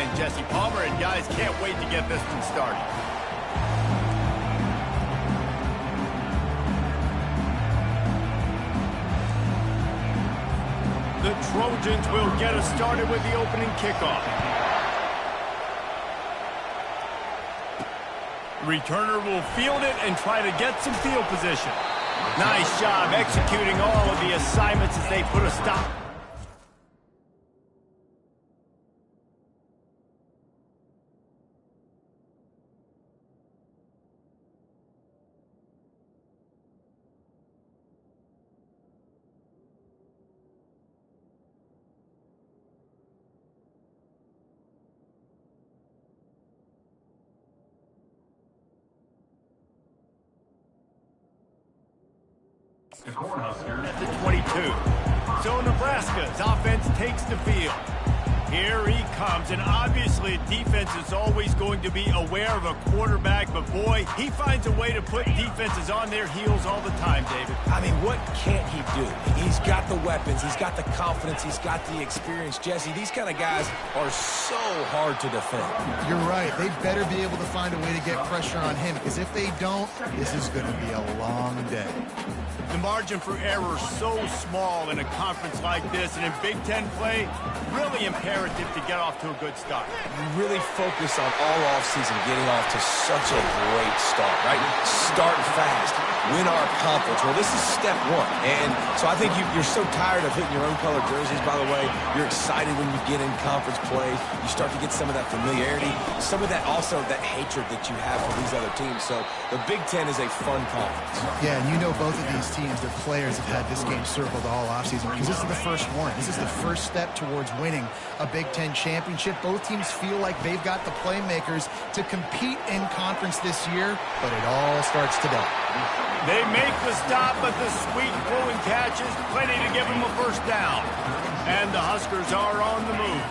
and Jesse Palmer, and guys can't wait to get this one started. The Trojans will get us started with the opening kickoff. Returner will field it and try to get some field position. Nice job executing all of the assignments as they put a stop. The Cornhuskers At the 22. So Nebraska's offense takes the field. Here he comes, and obviously defense is always going to be aware of a quarterback, but boy, he finds a way to put defenses on their heels all the time, David. I mean, what can't he do? He's got the weapons, he's got the confidence, he's got the experience. Jesse, these kind of guys are so hard to defend. You're right. They better be able to find a way to get pressure on him, because if they don't, this is going to be a long day. The margin for error so small in a conference like this, and in Big Ten play, really imperative to get off to a good start. You really focus on all offseason getting off to such a great start, right? Start fast, win our conference. Well, this is step one. And so I think you're so tired of hitting your own color jerseys, by the way. You're excited when you get in conference play. You start to get some of that familiarity, some of that also that hatred that you have for these other teams. So the Big Ten is a fun conference. Yeah, and you know both of these teams, their players have had this game circled all offseason because this is the first one. This is the first step towards winning a Big Ten championship. Both teams feel like they've got the playmakers to compete in conference this year, but it all starts today. They make the stop, but the sweet throwing catch is plenty to give them a first down. And the Huskers are on the move.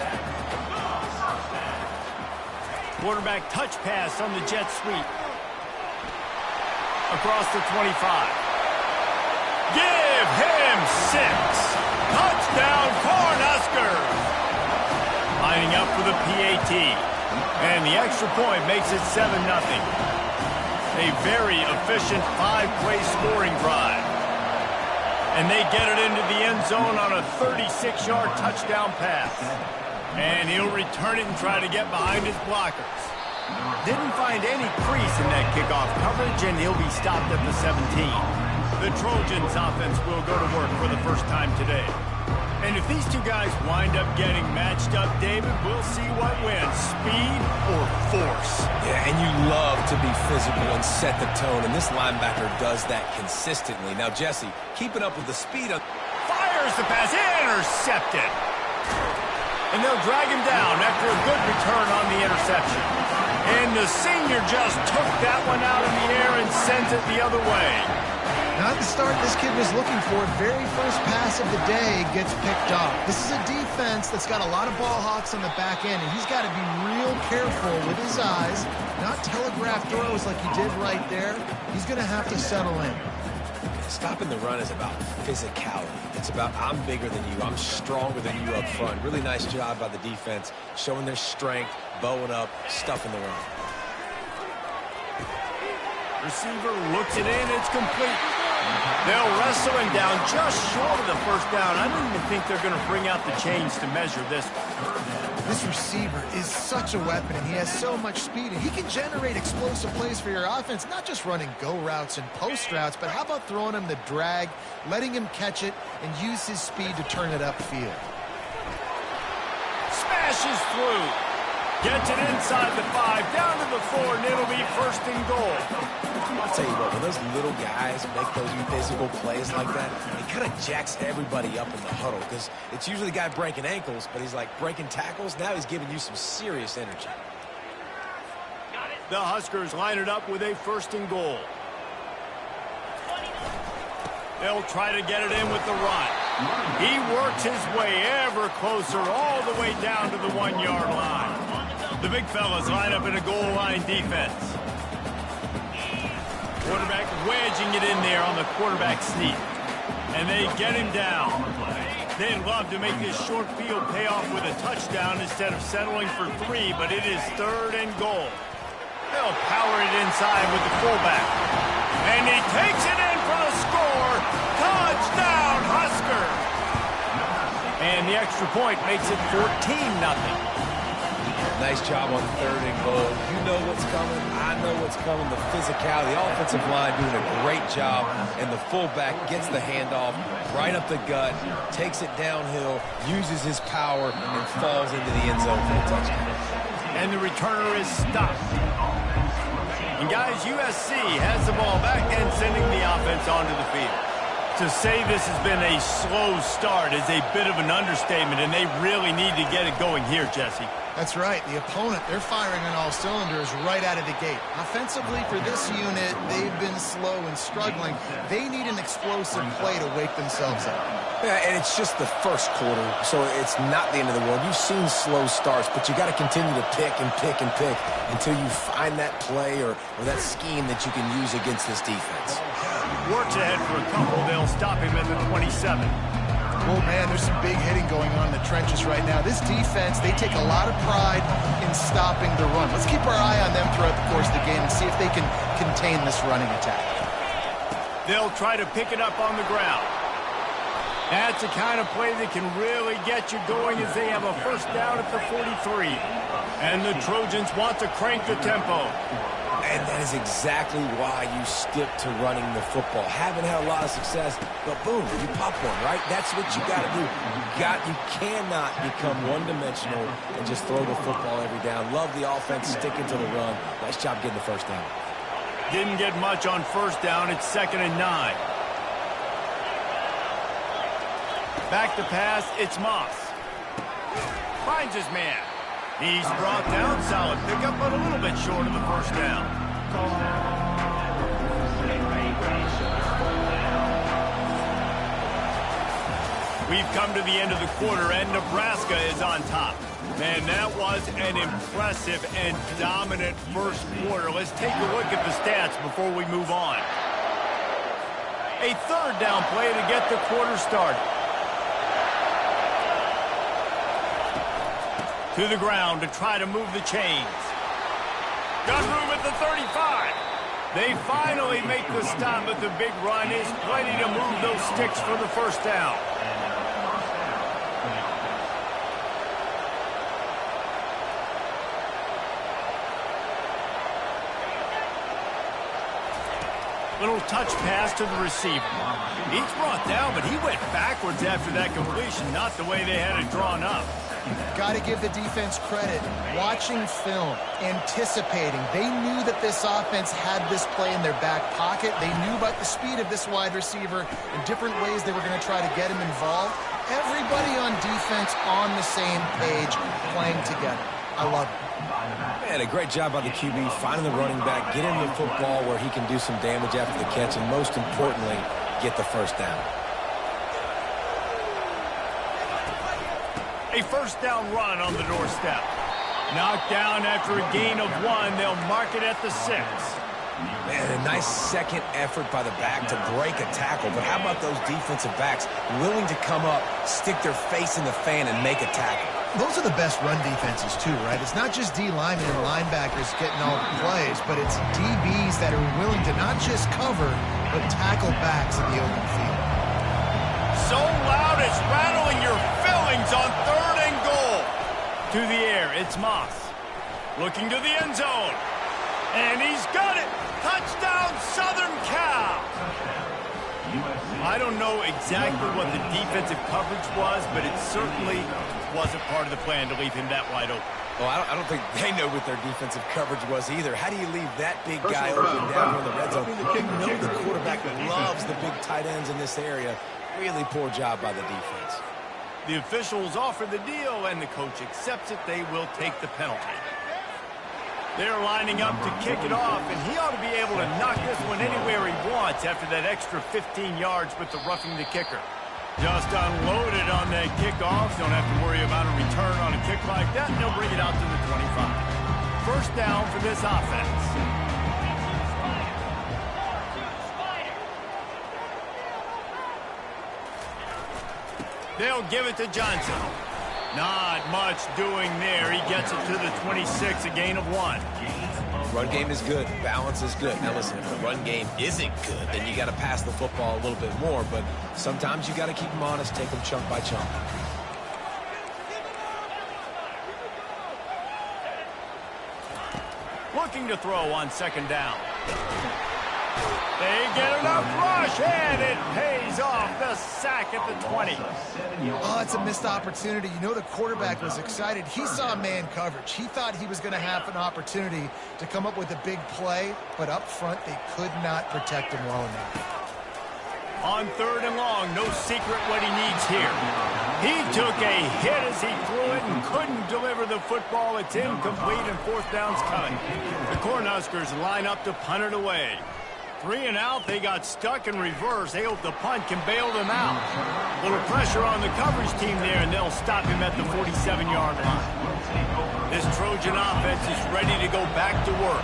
Quarterback touch pass on the jet sweep. Across the 25. Give him 6. Touchdown, Cornhuskers! Lining up for the PAT. And the extra point makes it 7-0. A very efficient 5-play scoring drive. And they get it into the end zone on a 36-yard touchdown pass. And he'll return it and try to get behind his blockers. Didn't find any crease in that kickoff coverage, and he'll be stopped at the 17. The Trojans offense will go to work for the first time today. And if these two guys wind up getting matched up, David, we'll see what wins, speed or force. Yeah, and you love to be physical and set the tone, and this linebacker does that consistently. Now, Jesse, keeping up with the speed of... Fires the pass, intercepted. And they'll drag him down after a good return on the interception. And the senior just took that one out in the air and sends it the other way. Not the start this kid was looking for. Very first pass of the day gets picked off. This is a defense that's got a lot of ball hawks on the back end, and he's got to be real careful with his eyes, not telegraph throws like he did right there. He's going to have to settle in. Stopping the run is about physicality. It's about I'm bigger than you, I'm stronger than you up front. Really nice job by the defense, showing their strength, bowing up, stuffing the run. Receiver looks it in, it's complete. They'll wrestle him down just short of the first down. I don't even think they're going to bring out the chains to measure this one. This receiver is such a weapon, and he has so much speed, and he can generate explosive plays for your offense, not just running go routes and post routes, but how about throwing him the drag, letting him catch it, and use his speed to turn it upfield. Smashes through. Gets it inside the 5, down to the 4, and it'll be first and goal. I'll tell you what, when those little guys make those physical plays like that, it kind of jacks everybody up in the huddle because it's usually the guy breaking ankles, but he's like breaking tackles. Now he's giving you some serious energy. The Huskers line it up with a first and goal. They'll try to get it in with the run. He works his way ever closer all the way down to the 1-yard line. The big fellas line up in a goal line defense. Quarterback wedging it in there on the quarterback sneak. And they get him down. They'd love to make this short field pay off with a touchdown instead of settling for 3, but it is 3rd and goal. They'll power it inside with the fullback. And he takes it in for the score. Touchdown, Husker! And the extra point makes it 14-0. Nice job on 3rd and goal. You know what's coming. I know what's coming. The physicality, the offensive line doing a great job. And the fullback gets the handoff right up the gut, takes it downhill, uses his power, and falls into the end zone for a touchdown. And the returner is stopped. And guys, USC has the ball back and sending the offense onto the field. To say this has been a slow start is a bit of an understatement, and they really need to get it going here, Jesse. That's right. The opponent, they're firing on all cylinders right out of the gate. Offensively, for this unit, they've been slow and struggling. They need an explosive play to wake themselves up. Yeah, and it's just the first quarter, so it's not the end of the world. You've seen slow starts, but you got to continue to pick and pick and pick until you find that play or that scheme that you can use against this defense. Works ahead for a couple. They'll stop him at the 27. Oh, man, there's some big hitting going on in the trenches right now. This defense, they take a lot of pride in stopping the run. Let's keep our eye on them throughout the course of the game and see if they can contain this running attack. They'll try to pick it up on the ground. That's the kind of play that can really get you going as they have a first down at the 43. And the Trojans want to crank the tempo. And that is exactly why you stick to running the football. Haven't had a lot of success, but boom, you pop one, right? That's what you got to do. You cannot become one-dimensional and just throw the football every down. Love the offense sticking to the run. Nice job getting the first down. Didn't get much on first down. It's 2nd and 9. Back to pass, it's Moss. Finds his man. He's brought down, solid pickup, but a little bit short of the first down. We've come to the end of the quarter, and Nebraska is on top. Man, that was an impressive and dominant first quarter. Let's take a look at the stats before we move on. A 3rd down play to get the quarter started. To the ground to try to move the chains. Got room at the 35. They finally make the stop, but the big run is plenty to move those sticks for the first down. Little touch pass to the receiver. He's brought down, but he went backwards after that completion, not the way they had it drawn up. Got to give the defense credit. Watching film, anticipating. They knew that this offense had this play in their back pocket. They knew about the speed of this wide receiver and different ways they were going to try to get him involved. Everybody on defense on the same page, playing together. I love it. Man, a great job by the QB, finding the running back, getting the football where he can do some damage after the catch, and most importantly, get the first down. A first down run on the doorstep. Knocked down after a gain of 1. They'll mark it at the 6. Man, a nice second effort by the back to break a tackle. But how about those defensive backs willing to come up, stick their face in the fan, and make a tackle? Those are the best run defenses, too, right? It's not just D linemen and linebackers getting all the plays, but it's DBs that are willing to not just cover, but tackle backs in the open field. So loud it's rattling your fillings on 3rd and goal. To the air, it's Moss. Looking to the end zone. And he's got it. Touchdown, Southern Cal. I don't know exactly what the defensive coverage was, but it certainly wasn't part of the plan to leave him that wide open. Well, I don't think they know what their defensive coverage was either. How do you leave that big guy open down in the red zone? You know the quarterback loves the big tight ends in this area. Really poor job by the defense. The officials offer the deal, and the coach accepts it. They will take the penalty. They're lining up to kick it off, and he ought to be able to knock this one anywhere he wants after that extra 15 yards with the roughing the kicker. Just unloaded on that kickoff. Don't have to worry about a return on a kick like that, and they'll bring it out to the 25. First down for this offense. They'll give it to Johnson. Not much doing there. He gets it to the 26, a gain of 1. Run game is good. Balance is good. Now listen, if the run game isn't good, then you got to pass the football a little bit more. But sometimes you got to keep them honest, take them chunk by chunk. Looking to throw on 2nd down. They get enough rush, and it pays off. The sack at the 20. Oh, it's a missed opportunity. You know the quarterback was excited. He saw man coverage. He thought he was going to have an opportunity to come up with a big play, but up front they could not protect him well enough. On 3rd and long, no secret what he needs here. He took a hit as he threw it and couldn't deliver the football. It's incomplete and 4th down's coming. The Cornhuskers line up to punt it away. 3 and out, they got stuck in reverse. They hope the punt can bail them out. Little pressure on the coverage team there, and they'll stop him at the 47-yard line. This Trojan offense is ready to go back to work.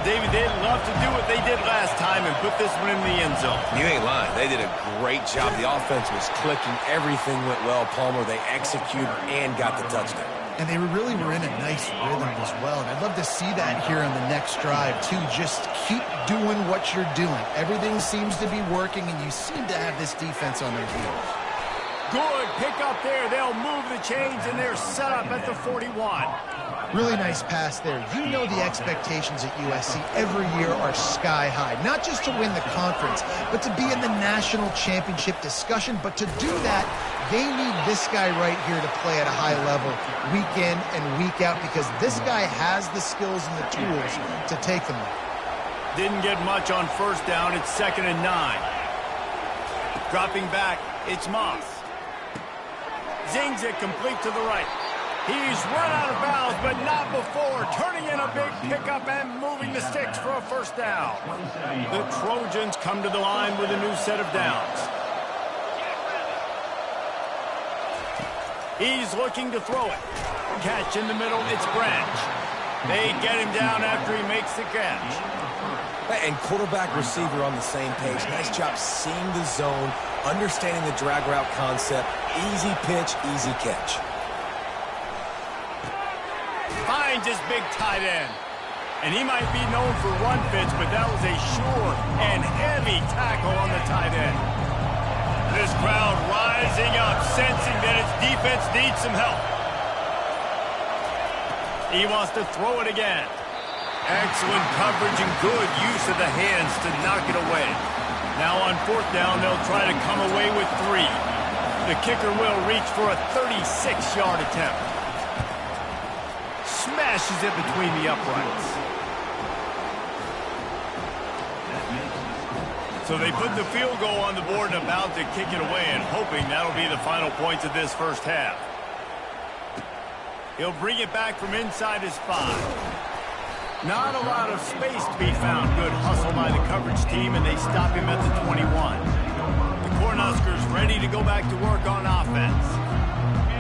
David, they'd love to do what they did last time and put this one in the end zone. You ain't lying. They did a great job. The offense was clicking. Everything went well, Palmer. They executed and got the touchdown. And they really were in a nice rhythm as well. And I'd love to see that here on the next drive, too. Just keep doing what you're doing. Everything seems to be working, and you seem to have this defense on their heels. Good pick up there. They'll move the chains, and they're set up at the 41. Really nice pass there. You know the expectations at USC every year are sky high. Not just to win the conference, but to be in the national championship discussion. But to do that, they need this guy right here to play at a high level week in and week out, because this guy has the skills and the tools to take them there. Didn't get much on 1st down. It's 2nd and 9. Dropping back, it's Moss. Zings it complete to the right. He's run out of bounds, but not before. Turning in a big pickup and moving the sticks for a 1st down. The Trojans come to the line with a new set of downs. He's looking to throw it. Catch in the middle, it's Branch. They get him down after he makes the catch. And quarterback receiver on the same page. Nice job seeing the zone, understanding the drag route concept. Easy pitch, easy catch. Finds his big tight end. And he might be known for run fits, but that was a sure and heavy tackle on the tight end. This crowd rising up, sensing that its defense needs some help. He wants to throw it again. Excellent coverage and good use of the hands to knock it away. Now on 4th down, they'll try to come away with 3. The kicker will reach for a 36-yard attempt. Smashes it between the uprights. So they put the field goal on the board and about to kick it away, and hoping that'll be the final points of this 1st half. He'll bring it back from inside his 5. Not a lot of space to be found. Good hustle by the coverage team, and they stop him at the 21. The Cornhuskers ready to go back to work on offense.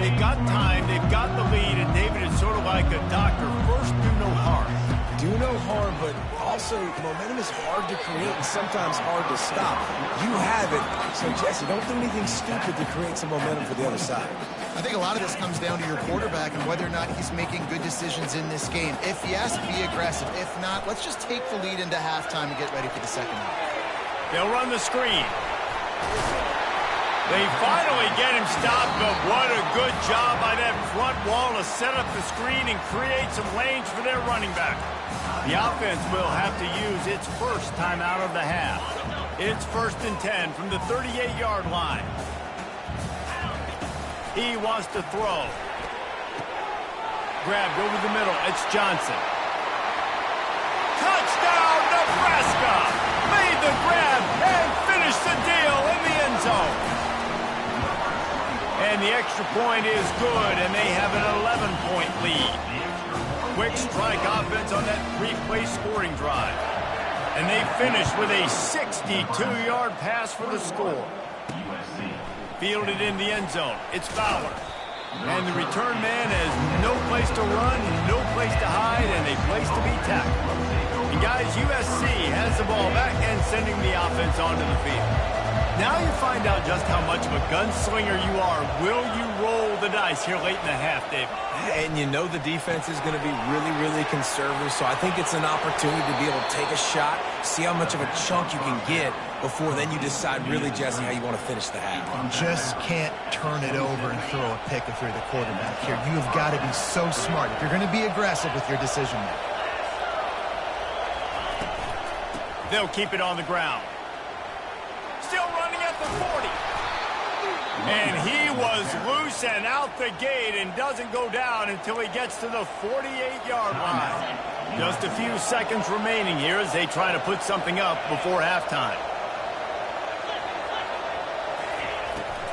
They've got time, they've got the lead, and David is sort of like a doctor. First, do no harm. Do no harm, but also momentum is hard to create and sometimes hard to stop. You have it, so Jesse, don't do anything stupid to create some momentum for the other side. I think a lot of this comes down to your quarterback and whether or not he's making good decisions in this game. If yes, be aggressive. If not, let's just take the lead into halftime and get ready for the 2nd half. They'll run the screen. They finally get him stopped, but what a good job by that front wall to set up the screen and create some lanes for their running back. The offense will have to use its first time out of the half. It's 1st and 10 from the 38-yard line. He wants to throw. Grabbed over the middle. It's Johnson. Touchdown, Nebraska! Made the grab and finished the deal in the end zone. And the extra point is good, and they have an 11-point lead. Quick strike offense on that 3-play scoring drive. And they finish with a 62-yard pass for the score. Fielded in the end zone. It's Fowler. And the return man has no place to run, no place to hide, and a place to be tackled. And guys, USC has the ball back and sending the offense onto the field. Now you find out just how much of a gunslinger you are. Will you roll the dice here late in the half, David? And you know the defense is going to be really, really conservative, so I think it's an opportunity to be able to take a shot, see how much of a chunk you can get before then you decide really, Jesse, how you want to finish the half. You just can't turn it over and throw a pick if you're the quarterback here. You have got to be so smart if you're going to be aggressive with your decision making. They'll keep it on the ground. Still running at the 40. And he was loose and out the gate and doesn't go down until he gets to the 48-yard line. Just a few seconds remaining here as they try to put something up before halftime.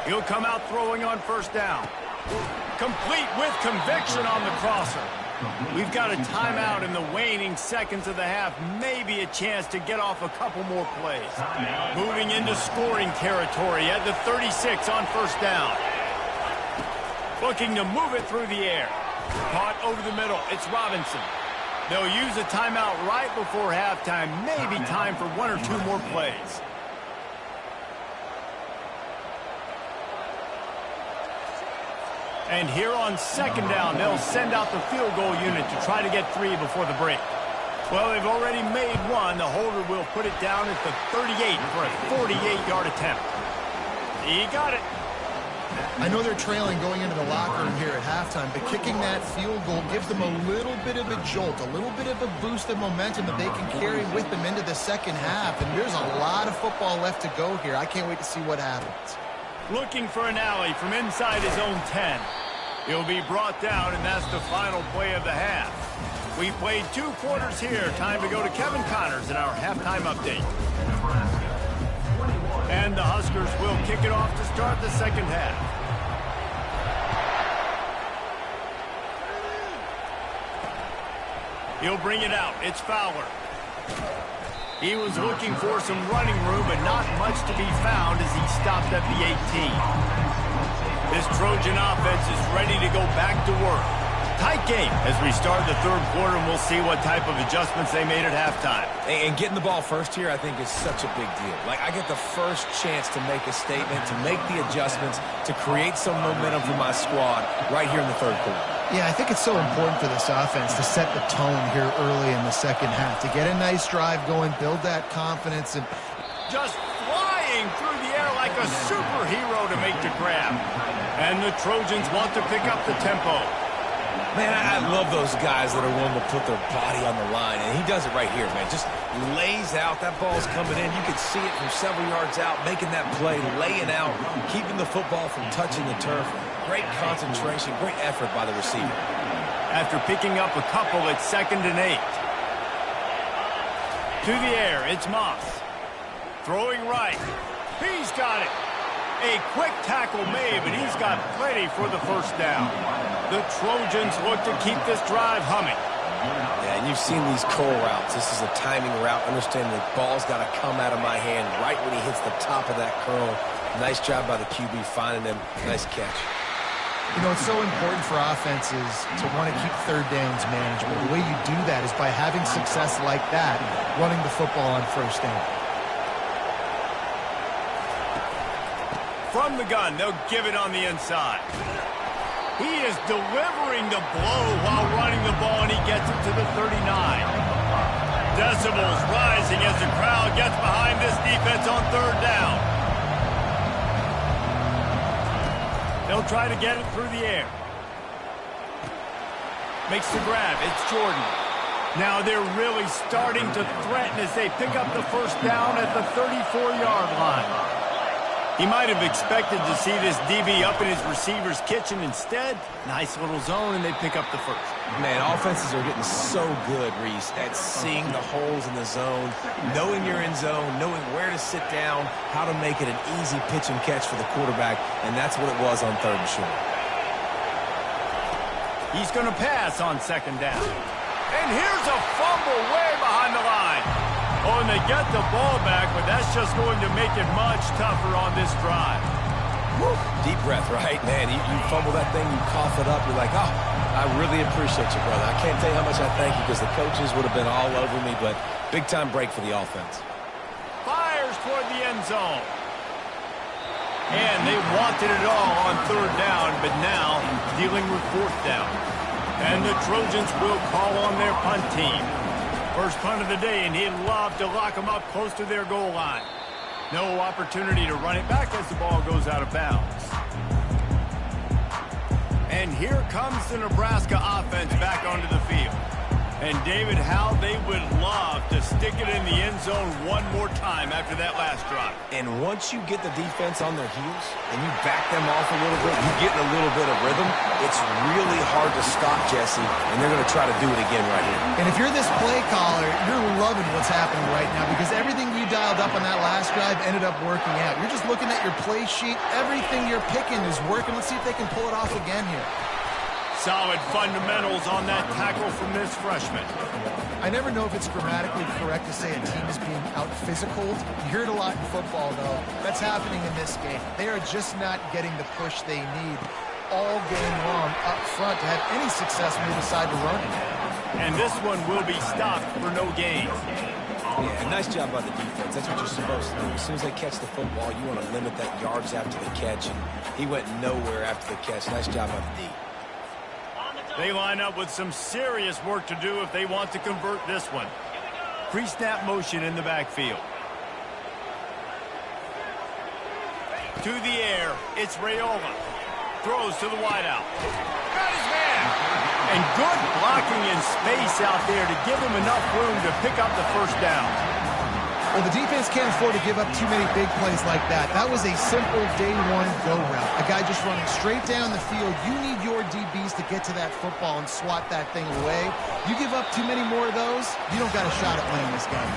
He'll come out throwing on first down. Complete with conviction on the crosser. We've got a timeout in the waning seconds of the half. Maybe a chance to get off a couple more plays. Moving into scoring territory at the 36 on first down. Looking to move it through the air. Caught over the middle. It's Robinson. They'll use a timeout right before halftime. Maybe time for one or two more plays. And here on second down, they'll send out the field goal unit to try to get 3 before the break. Well, they've already made one. The holder will put it down at the 38 for a 48-yard attempt. He got it. I know they're trailing going into the locker room here at halftime, but kicking that field goal gives them a little bit of a jolt, a little bit of a boost of momentum that they can carry with them into the second half. And there's a lot of football left to go here. I can't wait to see what happens. Looking for an alley from inside his own 10. He'll be brought down, and that's the final play of the half. We played 2 quarters here. Time to go to Kevin Connors in our halftime update. And the Huskers will kick it off to start the second half. He'll bring it out. It's Fowler. He was looking for some running room, but not much to be found as he stopped at the 18. This Trojan offense is ready to go back to work. Tight game as we start the third quarter, and we'll see what type of adjustments they made at halftime. And getting the ball first here, I think, is such a big deal. Like, I get the first chance to make a statement, to make the adjustments, to create some momentum for my squad right here in the third quarter. Yeah, I think it's so important for this offense to set the tone here early in the second half, to get a nice drive going, build that confidence, and just flying through the air like a superhero to make the grab. And the Trojans want to pick up the tempo. Man, I love those guys that are willing to put their body on the line, and he does it right here, man. Just lays out. That ball's coming in. You can see it from several yards out, making that play, laying out, keeping the football from touching the turf. Great concentration, great effort by the receiver. After picking up a couple, it's 2nd and 8. To the air, it's Moss. Throwing right. He's got it. A quick tackle made, but he's got plenty for the first down. The Trojans look to keep this drive humming. Yeah, and you've seen these curl routes. This is a timing route. Understand the ball's got to come out of my hand right when he hits the top of that curl. Nice job by the QB finding him. Nice catch. you know, it's so important for offenses to want to keep third downs manageable. The way you do that is by having success like that, running the football on first down. From the gun, they'll give it on the inside. He is delivering the blow while running the ball, and he gets it to the 39. Decibels rising as the crowd gets behind this defense on third down. They'll try to get it through the air. Makes the grab. It's Jordan. Now they're really starting to threaten as they pick up the first down at the 34-yard line. He might have expected to see this DB up in his receiver's kitchen. Instead, nice little zone, and they pick up the first. Man, offenses are getting so good, Reese, at seeing the holes in the zone, knowing you're in zone, knowing where to sit down, how to make it an easy pitch and catch for the quarterback, and that's what it was on third and short. He's going to pass on second down. And here's a fumble way behind the line. Oh, and they get the ball back, but that's just going to make it much tougher on this drive. Woo. Deep breath, right? Man, you fumble that thing, you cough it up, you're like, oh, I really appreciate you, brother. I can't tell you how much I thank you because the coaches would have been all over me, but big-time break for the offense. Fires toward the end zone. And they wanted it all on third down, but now dealing with fourth down. And the Trojans will call on their punt team. First punt of the day, and he'd love to lock them up close to their goal line. No opportunity to run it back as the ball goes out of bounds. And here comes the Nebraska offense back onto the field. And, David, how they would love to stick it in the end zone one more time after that last drive. And once you get the defense on their heels and you back them off a little bit, you get in a little bit of rhythm, it's really hard to stop, Jesse, and they're going to try to do it again right here. And if you're this play caller, you're loving what's happening right now because everything you dialed up on that last drive ended up working out. You're just looking at your play sheet. Everything you're picking is working. Let's see if they can pull it off again here. Solid fundamentals on that tackle from this freshman. I never know if it's grammatically correct to say a team is being out-physicaled. You hear it a lot in football, though. That's happening in this game. They are just not getting the push they need all game long up front to have any success when they decide to run it. And this one will be stopped for no gain. Yeah, nice job by the defense. That's what you're supposed to do. As soon as they catch the football, you want to limit that yards after the catch, and he went nowhere after the catch. Nice job by the D. They line up with some serious work to do if they want to convert this one. Pre-snap motion in the backfield. To the air, it's Raiola. Throws to the wideout. Got his man! And good blocking in space out there to give him enough room to pick up the first down. Well, the defense can't afford to give up too many big plays like that. That was a simple day one go route. A guy just running straight down the field. You need your DBs to get to that football and swat that thing away. You give up too many more of those, you don't got a shot at winning this game.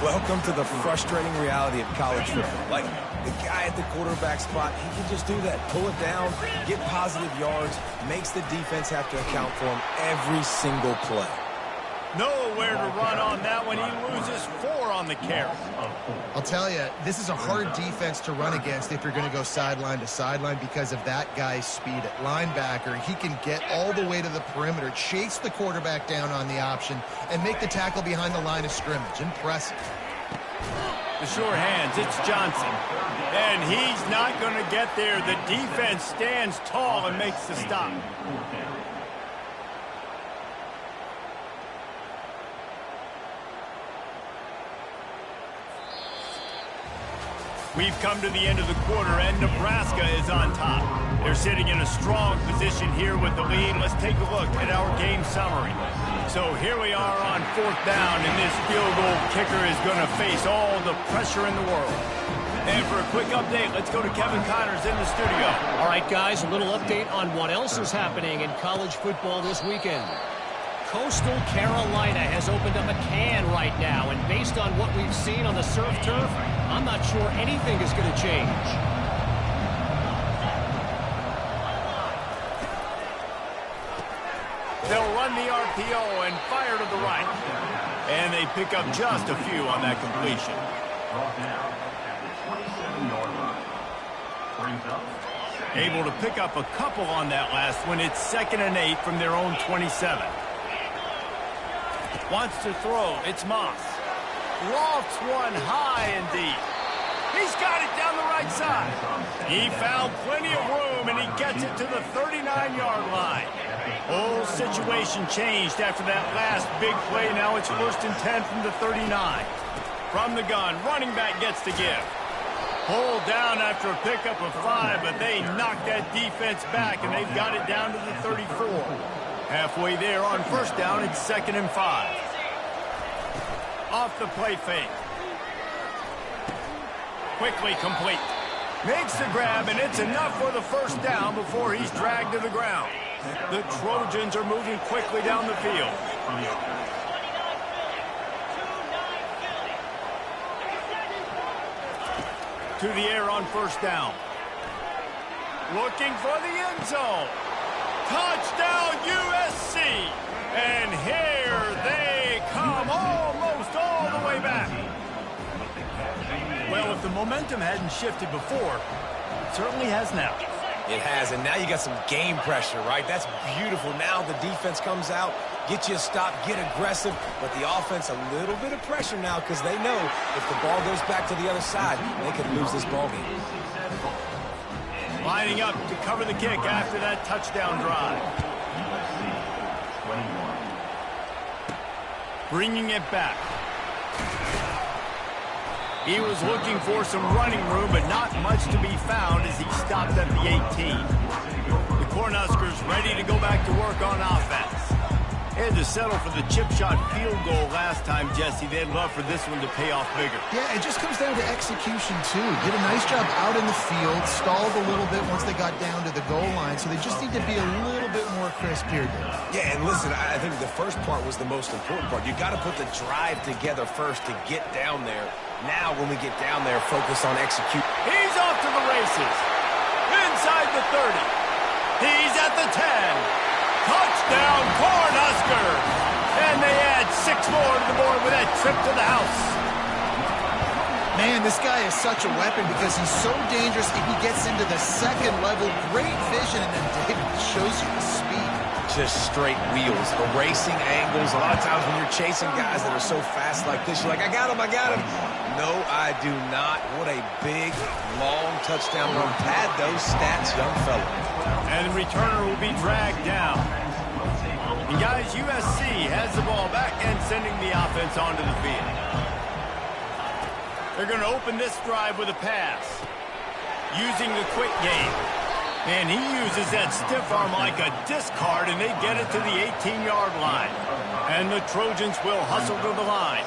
Welcome to the frustrating reality of college football. Like, the guy at the quarterback spot, he can just do that. Pull it down, get positive yards, makes the defense have to account for him every single play. Nowhere to run on that one. He loses 4 on the carry. I'll tell you, this is a hard defense to run against if you're going to go sideline to sideline because of that guy's speed at linebacker. He can get all the way to the perimeter, chase the quarterback down on the option, and make the tackle behind the line of scrimmage. Impressive. The short hands, it's Johnson. And he's not going to get there. The defense stands tall and makes the stop. We've come to the end of the quarter, and Nebraska is on top. They're sitting in a strong position here with the lead. Let's take a look at our game summary. So here we are on fourth down, and this field goal kicker is going to face all the pressure in the world. And for a quick update, let's go to Kevin Connors in the studio. All right, guys, a little update on what else is happening in college football this weekend. Coastal Carolina has opened up a can right now, and based on what we've seen on the surf turf, I'm not sure anything is going to change. They'll run the RPO and fire to the right. And they pick up just a few on that completion. Able to pick up a couple on that last one. It's 2nd and 8 from their own 27. Wants to throw. It's Moss. Lofts one high and deep. He's got it down the right side. He found plenty of room, and he gets it to the 39-yard line. Whole situation changed after that last big play. Now it's 1st and 10 from the 39. From the gun, running back gets to give. Pulled down after a pickup of 5, but they knocked that defense back, and they've got it down to the 34. Halfway there on first down, it's 2nd and 5. Off the play fake. Quickly complete. Makes the grab, and it's enough for the first down before he's dragged to the ground. The Trojans are moving quickly down the field. To the air on first down. Looking for the end zone. Touchdown USC. And here they come almost all the way back. Well, if the momentum hadn't shifted before, it certainly has now. It has, and now you got some game pressure, right? That's beautiful. Now the defense comes out, get you a stop, get aggressive, but the offense a little bit of pressure now because they know if the ball goes back to the other side, they could lose this ball game. Lining up to cover the kick after that touchdown drive. USC 21. Bringing it back. He was looking for some running room, but not much to be found as he stopped at the 18. The Cornhuskers ready to go back to work on offense. They had to settle for the chip shot field goal last time, Jesse. They'd love for this one to pay off bigger. Yeah, it just comes down to execution, too. Did a nice job out in the field, stalled a little bit once they got down to the goal line, so they just need to be a little bit more crisp here, Dave. Yeah, and listen, I think the first part was the most important part. You got to put the drive together first to get down there. Now, when we get down there, focus on execute. He's off to the races. Inside the 30. He's at the 10. Touchdown, Cornhuskers! And they add 6 more to the board with that trip to the house. Man, this guy is such a weapon because he's so dangerous if he gets into the second level. Great vision, and then David shows you the speed. Just straight wheels, erasing angles. A lot of times when you're chasing guys that are so fast like this, you're like, I got him, I got him. No, I do not. What a big, long touchdown run. Pad those stats, young fella. And the returner will be dragged down. And guys, USC has the ball back and sending the offense onto the field. They're going to open this drive with a pass. Using the quick game. And he uses that stiff arm like a discard, and they get it to the 18-yard line. And the Trojans will hustle to the line.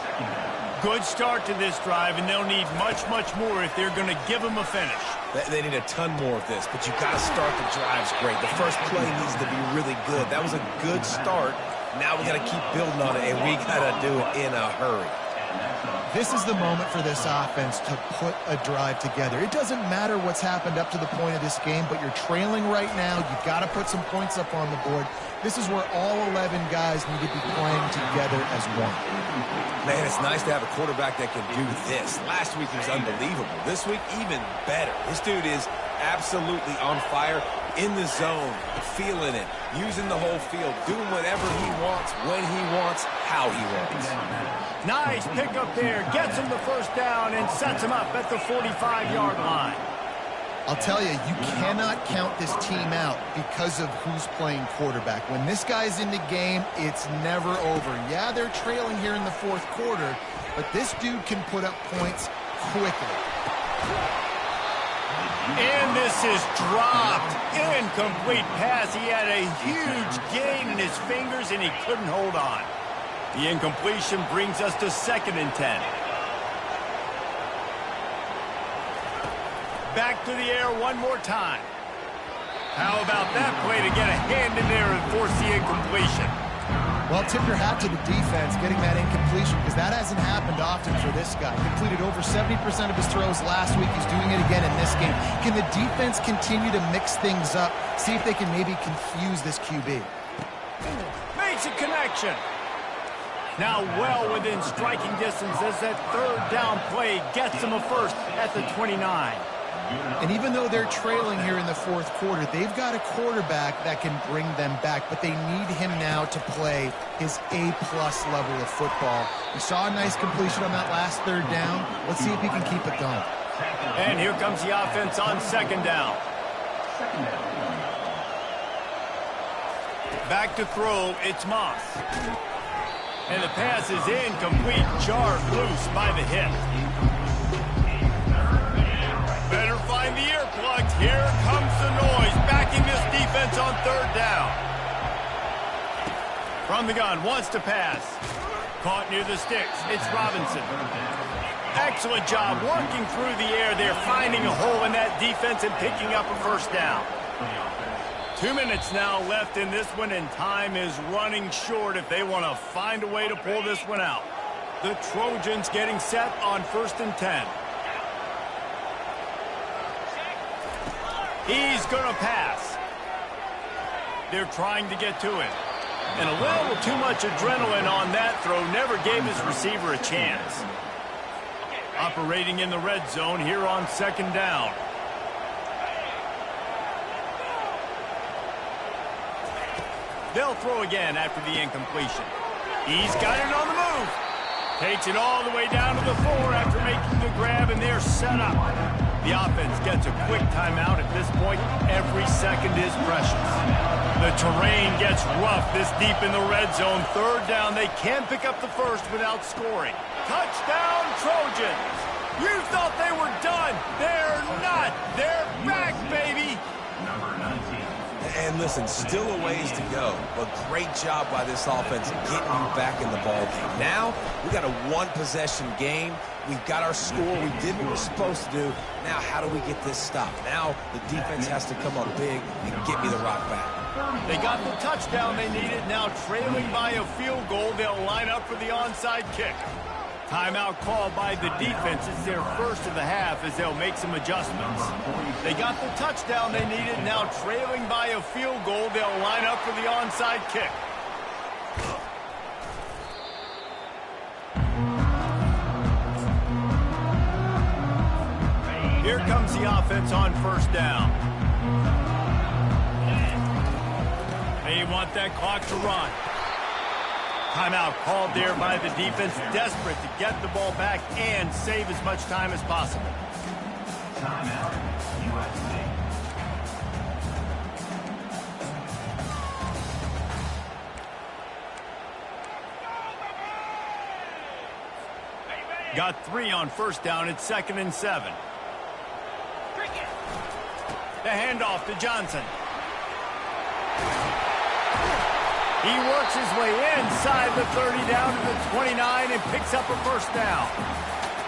Good start to this drive, and they'll need much, much more if they're going to give them a finish. They need a ton more of this, but you got to start the drives great. The first play needs to be really good. That was a good start. Now we got to keep building on it, and we got to do it in a hurry. This is the moment for this offense to put a drive together. It doesn't matter what's happened up to the point of this game, but you're trailing right now. You've got to put some points up on the board. This is where all 11 guys need to be playing together as one. Man, it's nice to have a quarterback that can do this. Last week he was unbelievable. This week, even better. This dude is absolutely on fire, in the zone, feeling it, using the whole field, doing whatever he wants, when he wants, how he wants. Nice pickup there. Gets him the first down and sets him up at the 45-yard line. I'll tell you, you cannot count this team out because of who's playing quarterback. When this guy's in the game, it's never over. Yeah, they're trailing here in the fourth quarter, but this dude can put up points quickly. And this is dropped. Incomplete pass. He had a huge gain in his fingers, and he couldn't hold on. The incompletion brings us to 2nd and 10. Back to the air one more time. How about that play to get a hand in there and force the incompletion? Well, tip your hat to the defense getting that incompletion because that hasn't happened often for this guy. Completed over 70% of his throws last week. He's doing it again in this game. Can the defense continue to mix things up? See if they can maybe confuse this QB. Makes a connection. Now well within striking distance as that 3rd down play gets him a first at the 29. And even though they're trailing here in the fourth quarter, they've got a quarterback that can bring them back, but they need him now to play his A-plus level of football. We saw a nice completion on that last 3rd down. Let's see if he can keep it going. And here comes the offense on 2nd down. Back to throw, it's Moss. And the pass is incomplete, jarred loose by the hip. Better find the earplugs. Here comes the noise, backing this defense on 3rd down. From the gun, wants to pass. Caught near the sticks. It's Robinson. Excellent job working through the air there, finding a hole in that defense and picking up a first down. 2 minutes now left in this one, and time is running short if they want to find a way to pull this one out. The Trojans getting set on 1st and 10. He's going to pass. They're trying to get to him. And a little too much adrenaline on that throw never gave his receiver a chance. Operating in the red zone here on 2nd down. They'll throw again after the incompletion. He's got it on the move. Takes it all the way down to the 4 after making the grab, and they're set up. The offense gets a quick timeout at this point. Every second is precious. The terrain gets rough this deep in the red zone. Third down, they can't pick up the first without scoring. Touchdown, Trojans! You thought they were done. They're not. They're back, baby. Number 19. And listen, still a ways to go, but great job by this offense getting you back in the ball game. Now, we got a one-possession game. We've got our score. We did what we're supposed to do. Now, how do we get this stopped? Now, the defense has to come up big and get me the rock back. They got the touchdown they needed. Now, trailing by a field goal, they'll line up for the onside kick. Timeout called by the defense. It's their first of the half as they'll make some adjustments. They got the touchdown they needed. Now trailing by a field goal, they'll line up for the onside kick. Here comes the offense on first down. They want that clock to run. Timeout called there by the defense, desperate to get the ball back and save as much time as possible. Timeout, USC. Got 3 on first down. It's 2nd and 7. The handoff to Johnson. He works his way inside the 30 down to the 29 and picks up a first down.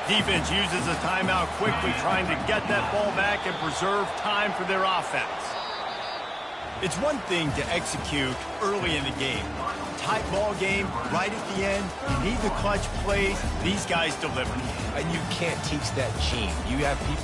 Defense uses a timeout quickly, trying to get that ball back and preserve time for their offense. It's one thing to execute early in the game. Tight ball game, right at the end, you need the clutch plays. These guys deliver. And you can't teach that gene. You have people